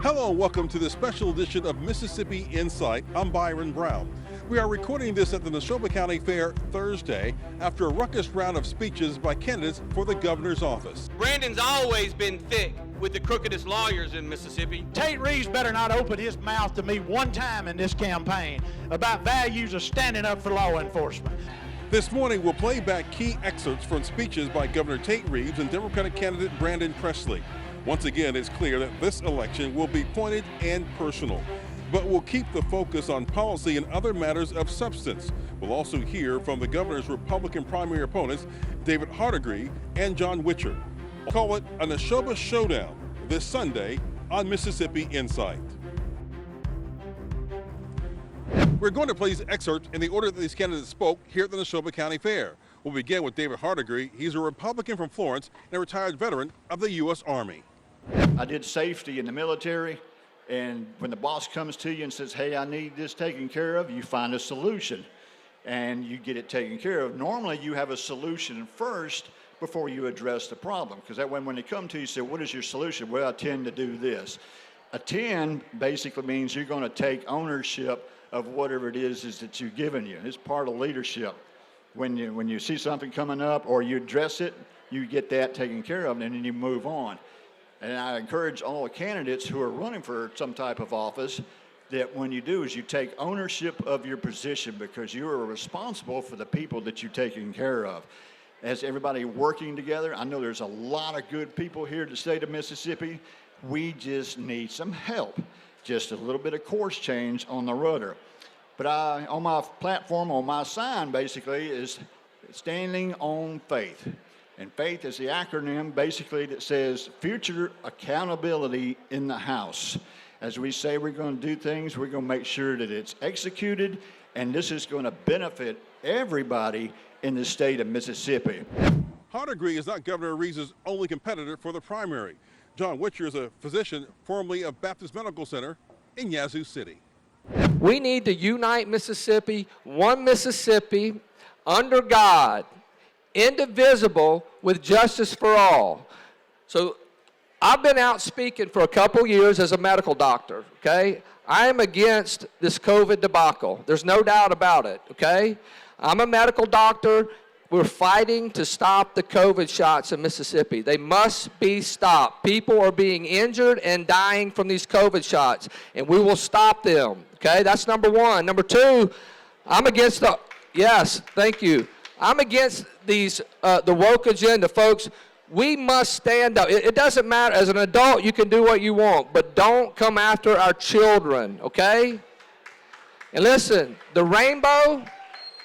Hello and welcome to this special edition of Mississippi Insight. I'm Byron Brown. We are recording this at the Neshoba County Fair Thursday after a ruckus round of speeches by candidates for the governor's office. Brandon's always been thick with the crookedest lawyers in Mississippi. Tate Reeves better not open his mouth to me one time in this campaign about values of standing up for law enforcement. This morning we'll play back key excerpts from speeches by Governor Tate Reeves and Democratic candidate Brandon Presley. Once again, it's clear that this election will be pointed and personal, but we'll keep the focus on policy and other matters of substance. We'll also hear from the governor's Republican primary opponents, David Hardigree and John Witcher. We'll call it a Neshoba Showdown this Sunday on Mississippi Insight. We're going to play these excerpts in the order that these candidates spoke here at the Neshoba County Fair. We'll begin with David Hardigree. He's a Republican from Florence and a retired veteran of the U.S. Army. I did safety in the military, and when the boss comes to you and says, hey, I need this taken care of, you find a solution, and you get it taken care of. Normally, you have a solution first before you address the problem, because that way when they come to you, you say, what is your solution? Well, I tend to do this. A 10 basically means you're going to take ownership of whatever it is that you've given you. It's part of leadership. When you see something coming up or you address it, you get that taken care of, and then you move on. And I encourage all the candidates who are running for some type of office that when you do is you take ownership of your position, because you are responsible for the people that you're taking care of. As everybody working together, I know there's a lot of good people here in the state of Mississippi. We just need some help, just a little bit of course change on the rudder. But on my platform, on my sign, basically, is standing on faith. And faith is the acronym, basically, that says future accountability in the House. As we say we're going to do things, we're going to make sure that it's executed, and this is going to benefit everybody in the state of Mississippi. Hardegree is not Governor Reeves' only competitor for the primary. John Witcher is a physician formerly of Baptist Medical Center in Yazoo City. We need to unite Mississippi, one Mississippi, under God, indivisible, with justice for all. So I've been out speaking for a couple years as a medical doctor, okay? I am against this COVID debacle. There's no doubt about it, okay? I'm a medical doctor. We're fighting to stop the COVID shots in Mississippi. They must be stopped. People are being injured and dying from these COVID shots, and we will stop them, okay? That's number one. Number two, I'm against the, yes, thank you. I'm against these, the woke agenda, folks. We must stand up. It doesn't matter. As an adult, you can do what you want, but don't come after our children, okay? And listen, the rainbow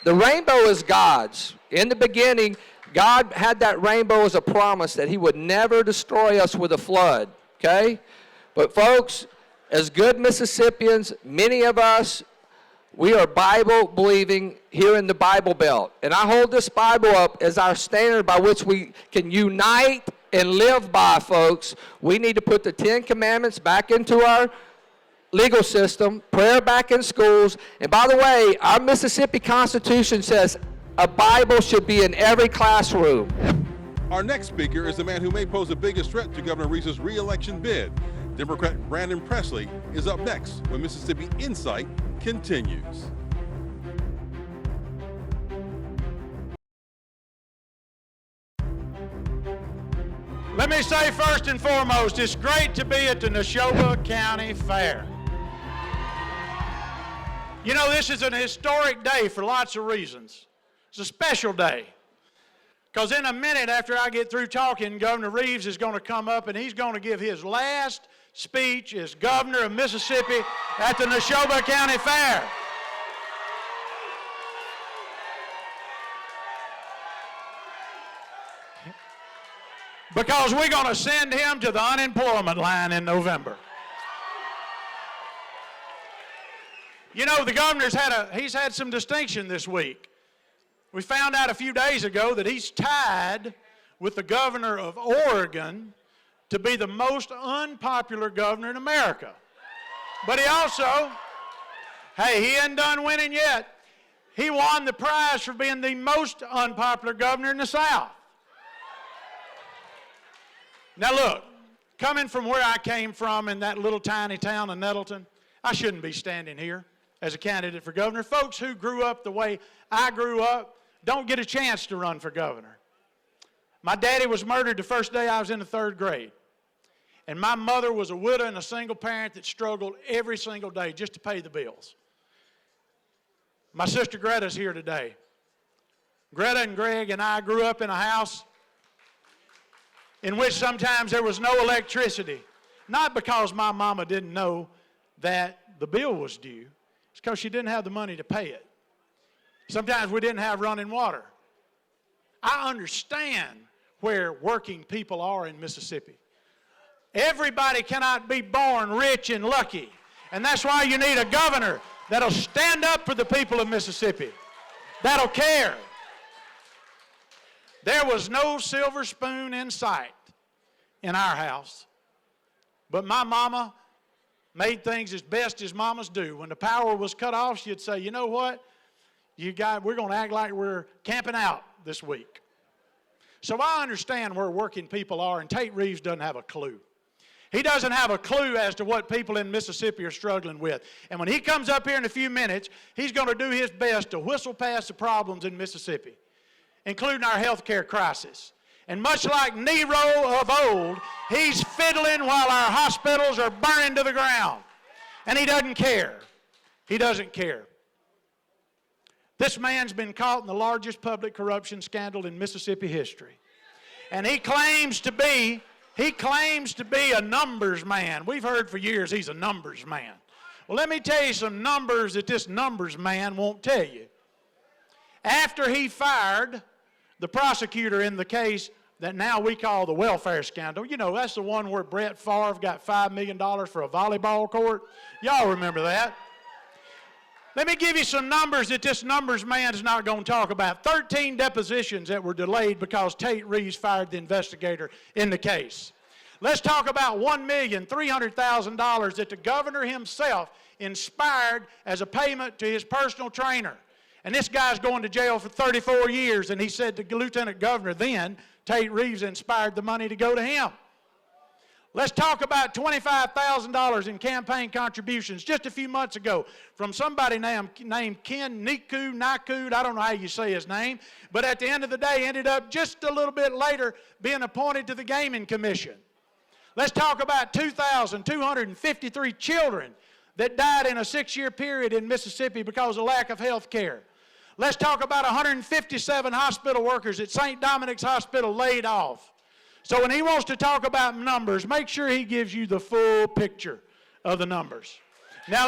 is God's. In the beginning, God had that rainbow as a promise that he would never destroy us with a flood, okay? But folks, as good Mississippians, many of us, we are Bible-believing here in the Bible Belt. And I hold this Bible up as our standard by which we can unite and live by, folks. We need to put the 10 Commandments back into our legal system, prayer back in schools. And by the way, our Mississippi Constitution says a Bible should be in every classroom. Our next speaker is the man who may pose the biggest threat to Governor Reeves' re-election bid. Democrat Brandon Presley is up next when Mississippi Insight continues. Let me say first and foremost, it's great to be at the Neshoba County Fair. You know, this is an historic day for lots of reasons. It's a special day. Because in a minute after I get through talking, Governor Reeves is going to come up and he's going to give his last speech as governor of Mississippi at the Neshoba County Fair. Because we're going to send him to the unemployment line in November. You know, the governor's he's had some distinction this week. We found out a few days ago that he's tied with the governor of Oregon to be the most unpopular governor in America. But he also, hey, he ain't done winning yet. He won the prize for being the most unpopular governor in the South. Now look, coming from where I came from in that little tiny town of Nettleton, I shouldn't be standing here as a candidate for governor. Folks who grew up the way I grew up don't get a chance to run for governor. My daddy was murdered the first day I was in the 3rd grade. And my mother was a widow and a single parent that struggled every single day just to pay the bills. My sister Greta's here today. Greta and Greg and I grew up in a house in which sometimes there was no electricity. Not because my mama didn't know that the bill was due. It's because she didn't have the money to pay it. Sometimes we didn't have running water. I understand where working people are in Mississippi. Everybody cannot be born rich and lucky. And that's why you need a governor that'll stand up for the people of Mississippi, that'll care. There was no silver spoon in sight in our house. But my mama made things as best as mamas do. When the power was cut off, she'd say, you know what? We're going to act like we're camping out this week. So I understand where working people are, and Tate Reeves doesn't have a clue. He doesn't have a clue as to what people in Mississippi are struggling with. And when he comes up here in a few minutes, he's going to do his best to whistle past the problems in Mississippi, including our health care crisis. And much like Nero of old, he's fiddling while our hospitals are burning to the ground. And he doesn't care. He doesn't care. This man's been caught in the largest public corruption scandal in Mississippi history. And he claims to be a numbers man. We've heard for years he's a numbers man. Well, let me tell you some numbers that this numbers man won't tell you. After he fired the prosecutor in the case that now we call the welfare scandal, you know, that's the one where Brett Favre got $5 million for a volleyball court. Y'all remember that. Let me give you some numbers that this numbers man is not going to talk about. 13 depositions that were delayed because Tate Reeves fired the investigator in the case. Let's talk about $1,300,000 that the governor himself inspired as a payment to his personal trainer. And this guy's going to jail for 34 years, and he said the lieutenant governor then, Tate Reeves, inspired the money to go to him. Let's talk about $25,000 in campaign contributions just a few months ago from somebody named Ken Nakud, I don't know how you say his name, but at the end of the day ended up just a little bit later being appointed to the Gaming Commission. Let's talk about 2,253 children that died in a 6-year period in Mississippi because of lack of health care. Let's talk about 157 hospital workers at St. Dominic's Hospital laid off. So when he wants to talk about numbers, make sure he gives you the full picture of the numbers. Now,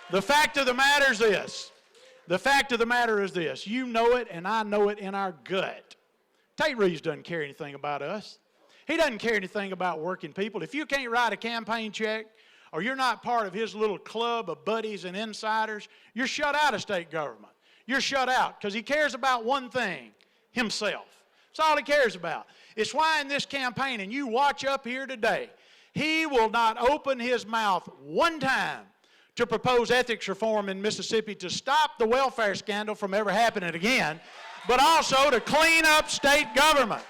the fact of the matter is this. The fact of the matter is this. You know it, and I know it in our gut. Tate Reeves doesn't care anything about us. He doesn't care anything about working people. If you can't write a campaign check, or you're not part of his little club of buddies and insiders, you're shut out of state government. You're shut out because he cares about one thing. Himself. That's all he cares about. It's why in this campaign, and you watch up here today, he will not open his mouth one time to propose ethics reform in Mississippi to stop the welfare scandal from ever happening again, but also to clean up state government.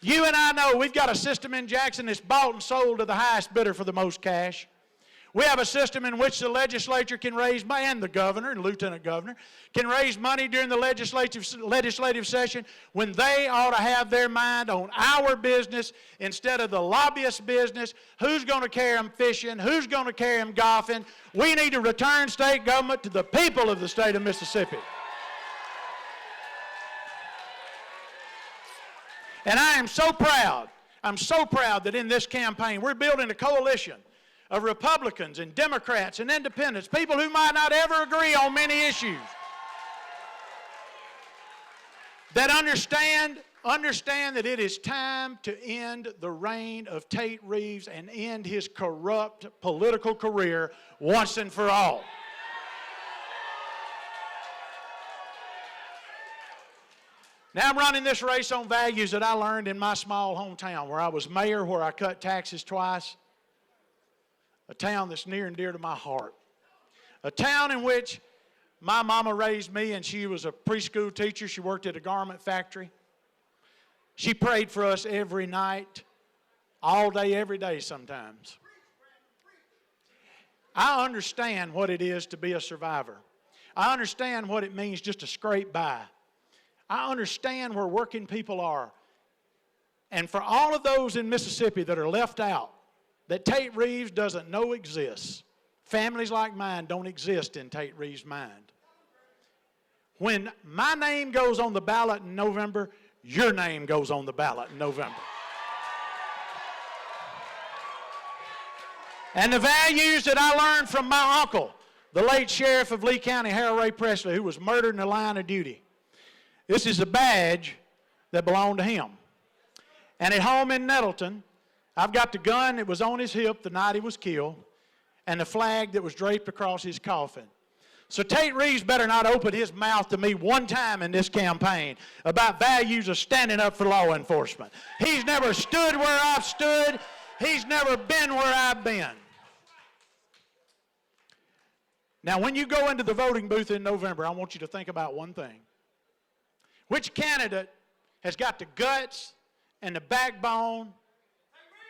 You and I know we've got a system in Jackson that's bought and sold to the highest bidder for the most cash. We have a system in which the legislature can raise money, and the governor and lieutenant governor can raise money during the legislative session when they ought to have their mind on our business instead of the lobbyist business. Who's going to carry them fishing? Who's going to carry them golfing? We need to return state government to the people of the state of Mississippi. And I am so proud. I'm so proud that in this campaign we're building a coalition of Republicans and Democrats and independents, people who might not ever agree on many issues, that understand that it is time to end the reign of Tate Reeves and end his corrupt political career once and for all. Now I'm running this race on values that I learned in my small hometown where I was mayor, where I cut taxes twice. A town that's near and dear to my heart. A town in which My mama raised me, and she was a preschool teacher. She worked at a garment factory. She prayed for us every night, all day, every day sometimes. I understand what it is to be a survivor. I understand what it means just to scrape by. I understand where working people are. And for all of those in Mississippi that are left out, that Tate Reeves doesn't know exists, families like mine don't exist in Tate Reeves' mind. When my name goes on the ballot in November, your name goes on the ballot in November. And the values that I learned from my uncle, the late sheriff of Lee County, Harold Ray Presley, who was murdered in the line of duty. This is a badge that belonged to him. And at home in Nettleton, I've got the gun that was on his hip the night he was killed, and the flag that was draped across his coffin. So Tate Reeves better not open his mouth to me one time in this campaign about values of standing up for law enforcement. He's never stood where I've stood. He's never been where I've been. Now, when you go into the voting booth in November, I want you to think about one thing. Which candidate has got the guts and the backbone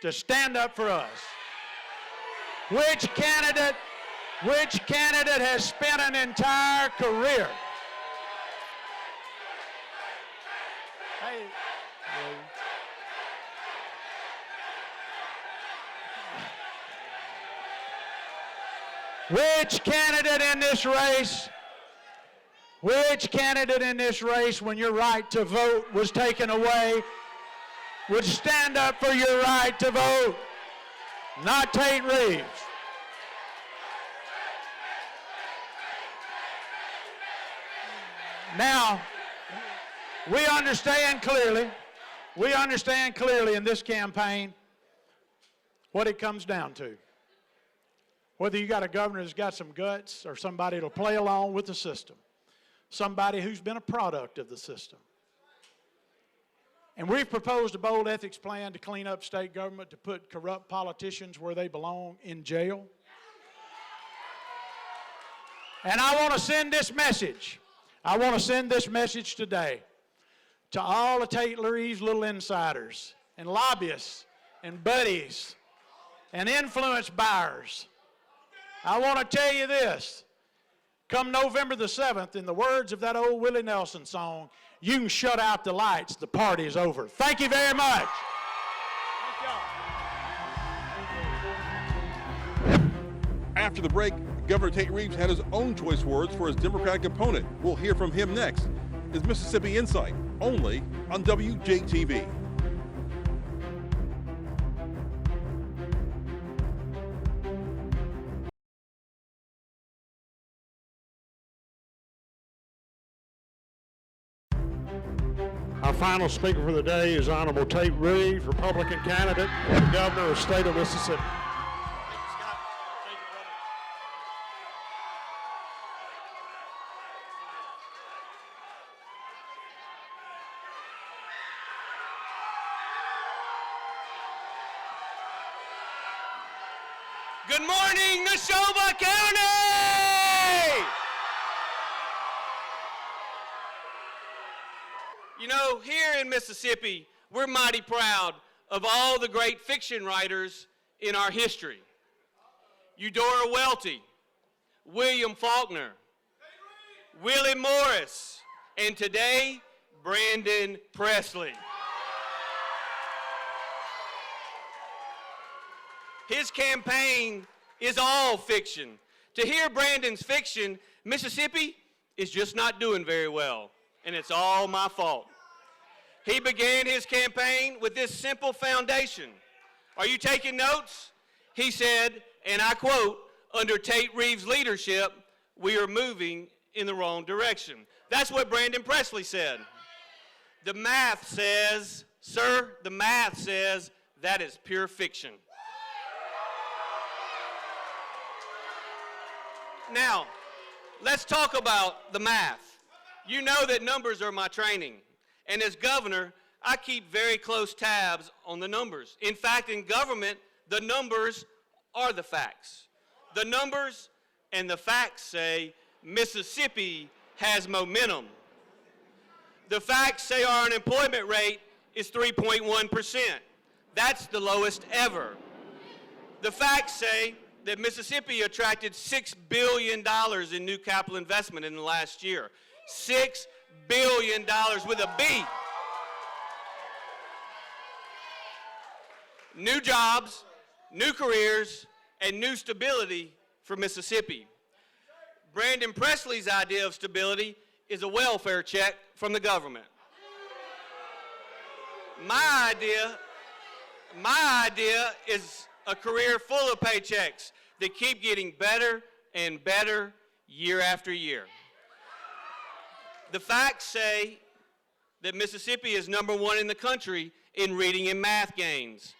to stand up for us? Which candidate has spent an entire career? Hey. Which candidate in this race, when your right to vote was taken away, would stand up for your right to vote? Not Tate Reeves. Now, we understand clearly in this campaign what it comes down to. Whether you got a governor that's got some guts or somebody that'll play along with the system. Somebody who's been a product of the system. And we've proposed a bold ethics plan to clean up state government, to put corrupt politicians where they belong, in jail. And I want to send this message. I want to send this message today to all of Tate Reeves' little insiders and lobbyists and buddies and influence buyers. I want to tell you this. Come November the 7th, in the words of that old Willie Nelson song, you can shut out the lights, the party is over. Thank you very much. After the break, Governor Tate Reeves had his own choice words for his Democratic opponent. We'll hear from him next. Is Mississippi Insight, only on WJTV. Our final speaker for the day is Honorable Tate Reeves, Republican candidate for Governor of the state of Mississippi. Good morning, Neshoba County! You know, here in Mississippi, we're mighty proud of all the great fiction writers in our history. Eudora Welty, William Faulkner, Willie Morris, and today, Brandon Presley. His campaign is all fiction. To hear Brandon's fiction, Mississippi is just not doing very well, and it's all my fault. He began his campaign with this simple foundation. Are you taking notes? He said, and I quote, under Tate Reeves' leadership, we are moving in the wrong direction. That's what Brandon Presley said. The math says, sir, the math says that is pure fiction. Now, let's talk about the math. You know that numbers are my training. And as governor, I keep very close tabs on the numbers. In fact, in government, the numbers are the facts. The numbers and the facts say Mississippi has momentum. The facts say our unemployment rate is 3.1%. That's the lowest ever. The facts say that Mississippi attracted $6 billion in new capital investment in the last year. $6 billion with a B. New jobs, new careers, and new stability for Mississippi. Brandon Presley's idea of stability is a welfare check from the government. My idea is a career full of paychecks that keep getting better and better year after year. The facts say that Mississippi is #1 in the country in reading and math gains.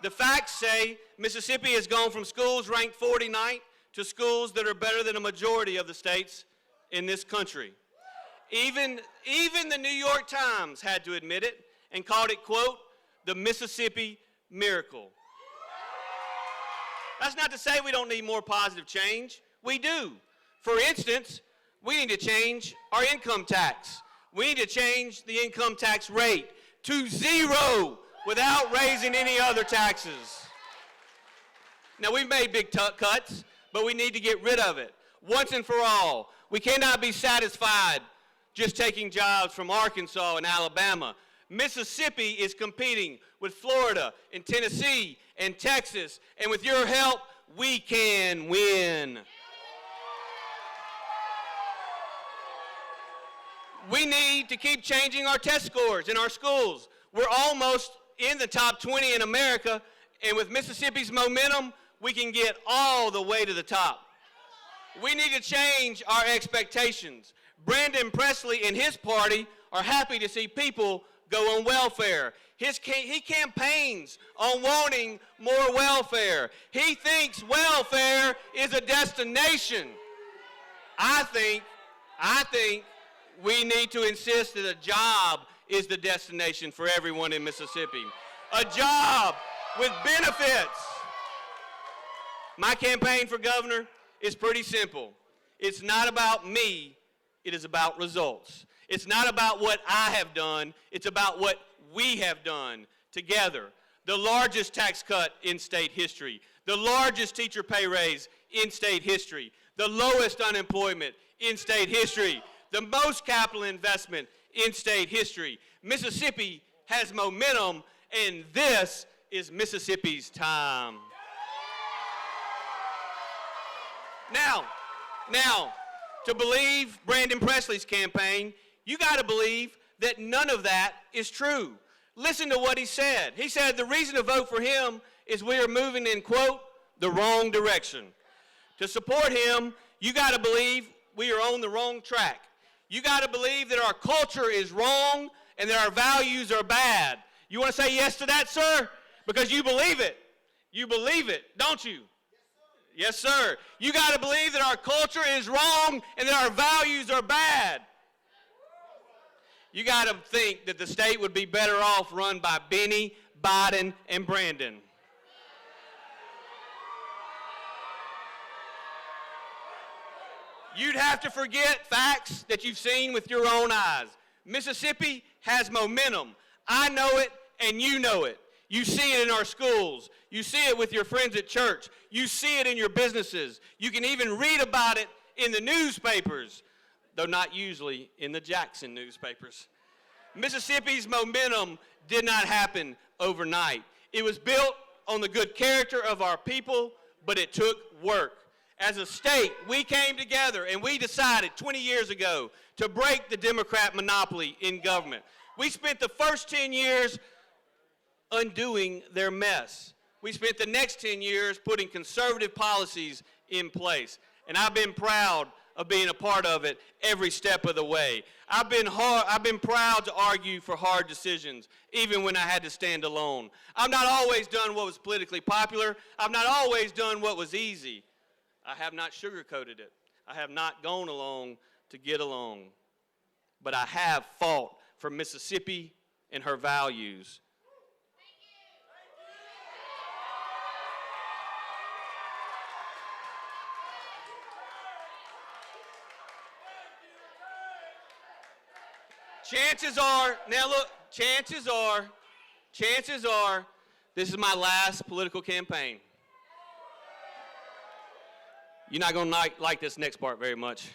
The facts say Mississippi has gone from schools ranked 49th to schools that are better than a majority of the states in this country. Even the New York Times had to admit it and called it, quote, the Mississippi miracle. That's not to say we don't need more positive change. We do. For instance, we need to change our income tax. We need to change the income tax rate to 0 without raising any other taxes. Now, we've made big cuts, but we need to get rid of it once and for all. We cannot be satisfied just taking jobs from Arkansas and Alabama. Mississippi is competing with Florida and Tennessee and Texas, and with your help, we can win. We need to keep changing our test scores in our schools. We're almost in the top 20 in America, and with Mississippi's momentum, we can get all the way to the top. We need to change our expectations. Brandon Presley and his party are happy to see people go on welfare. He campaigns on wanting more welfare. He thinks welfare is a destination. I think we need to insist that a job is the destination for everyone in Mississippi. A job with benefits. My campaign for governor is pretty simple. It's not about me, it is about results. It's not about what I have done, it's about what we have done together. The largest tax cut in state history, the largest teacher pay raise in state history, the lowest unemployment in state history, the most capital investment in state history. Mississippi has momentum, and this is Mississippi's time. Now, to believe Brandon Presley's campaign, you got to believe that none of that is true. Listen to what he said. He said the reason to vote for him is we are moving in, quote, the wrong direction. To support him, you got to believe we are on the wrong track. You got to believe that our culture is wrong and that our values are bad. You want to say yes to that, sir? Because you believe it. You believe it, don't you? Yes, sir. You got to believe that our culture is wrong and that our values are bad. You got to think that the state would be better off run by Benny, Biden, and Brandon. You'd have to forget facts that you've seen with your own eyes. Mississippi has momentum. I know it, and you know it. You see it in our schools. You see it with your friends at church. You see it in your businesses. You can even read about it in the newspapers, though not usually in the Jackson newspapers. Mississippi's momentum did not happen overnight. It was built on the good character of our people, but it took work. As a state, we came together and we decided 20 years ago to break the Democrat monopoly in government. We spent the first 10 years undoing their mess. We spent the next 10 years putting conservative policies in place. And I've been proud of being a part of it every step of the way. I've been proud to argue for hard decisions, even when I had to stand alone. I've not always done what was politically popular. I've not always done what was easy. I have not sugarcoated it. I have not gone along to get along. But I have fought for Mississippi and her values. Chances are, now look, chances are, this is my last political campaign. You're not going to like this next part very much.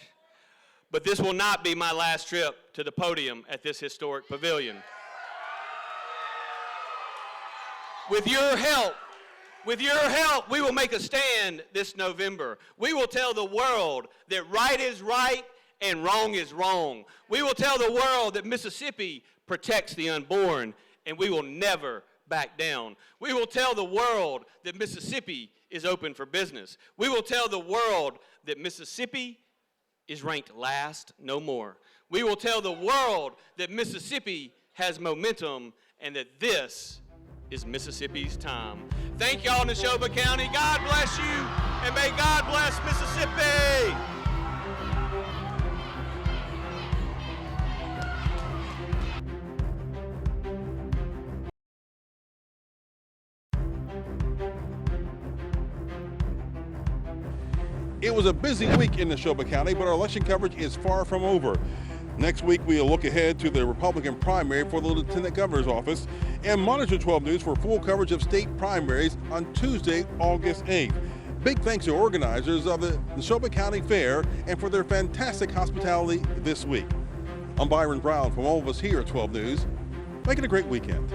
But this will not be my last trip to the podium at this historic pavilion. With your help, we will make a stand this November. We will tell the world that right is right and wrong is wrong. We will tell the world that Mississippi protects the unborn, and we will never back down. We will tell the world that Mississippi is open for business. We will tell the world that Mississippi is ranked last no more. We will tell the world that Mississippi has momentum and that this is Mississippi's time. Thank y'all, Neshoba County. God bless you, and may God bless Mississippi. It was a busy week in Neshoba County, but our election coverage is far from over. Next week, we'll look ahead to the Republican primary for the Lieutenant Governor's office and monitor 12 News for full coverage of state primaries on Tuesday, August 8th. Big thanks to organizers of the Neshoba County Fair and for their fantastic hospitality this week. I'm Byron Brown from all of us here at 12 News. Make it a great weekend.